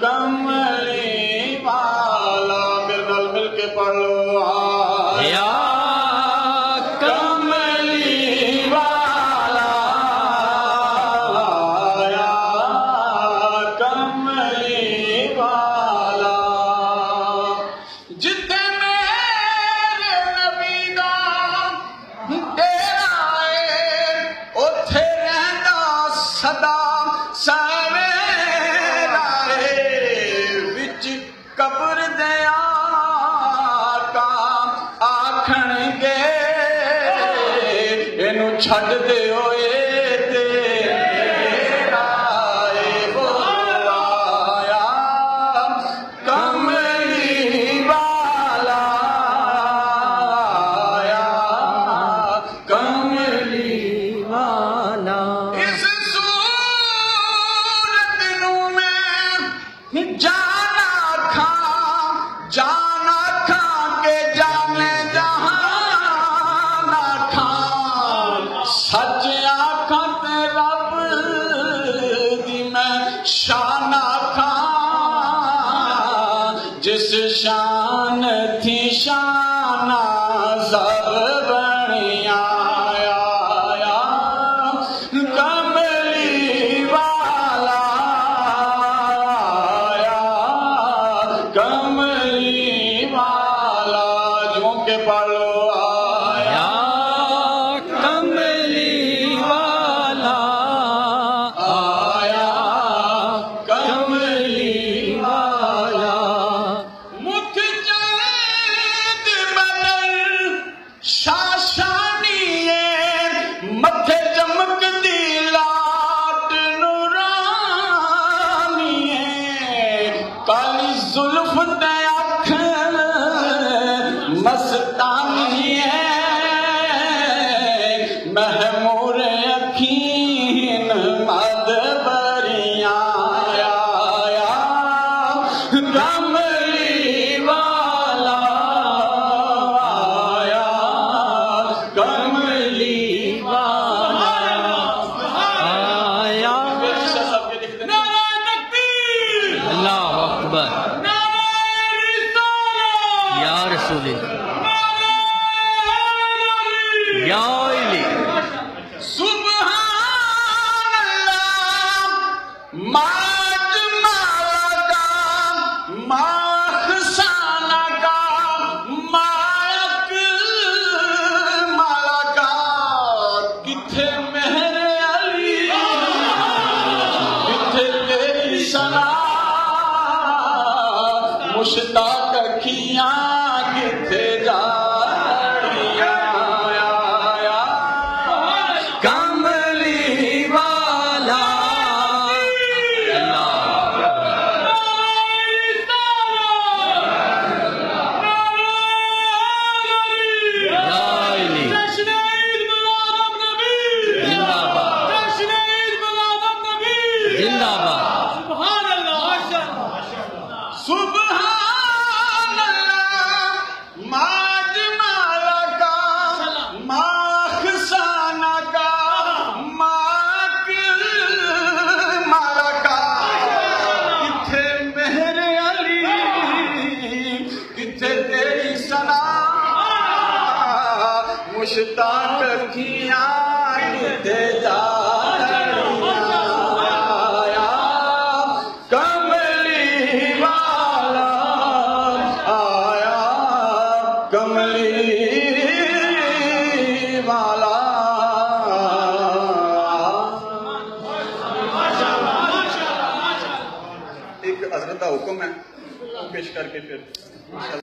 कमली वाला मेरे नाल मिल के पढ़ लो या कमली वाला या कमली वाला जिथे मेरे नबी दा डेरा है उथे रहंदा सदा सवेरा विच कब्र दया का आखणगे इनू छड्ड दे होए जाना खा के जाने जहाना खा सच आखा ते रब दी मैं शाना खा जिस शान थी शाना सब बनिया कमली वाला कमली वाला जो के पढ़ो आया कमली वाला आया कमली वाला मुख जलेद बदल शाशानी मथे चमकदी लाट नूरानी काली जुल्फ मस्तानी है महमूर अखीन मद बरिया कमली वाला आया कमली वाला आया अल्लाह अकबर या रसूल या इली सुभान अल्लाह माज माला माखसाना का मायक माला का किथे मेरे अली किथे तेरी सना मुश्ताक अखियां किथे जा कमली वाला सुभान अल्लाह माज माला का माखसाना का माक माला का किथे मेरे अली किथे तेरी सना मुश्ताक अखियां किथे जा कमली वाला एक हजरत का हुक्म है पेश करके फिर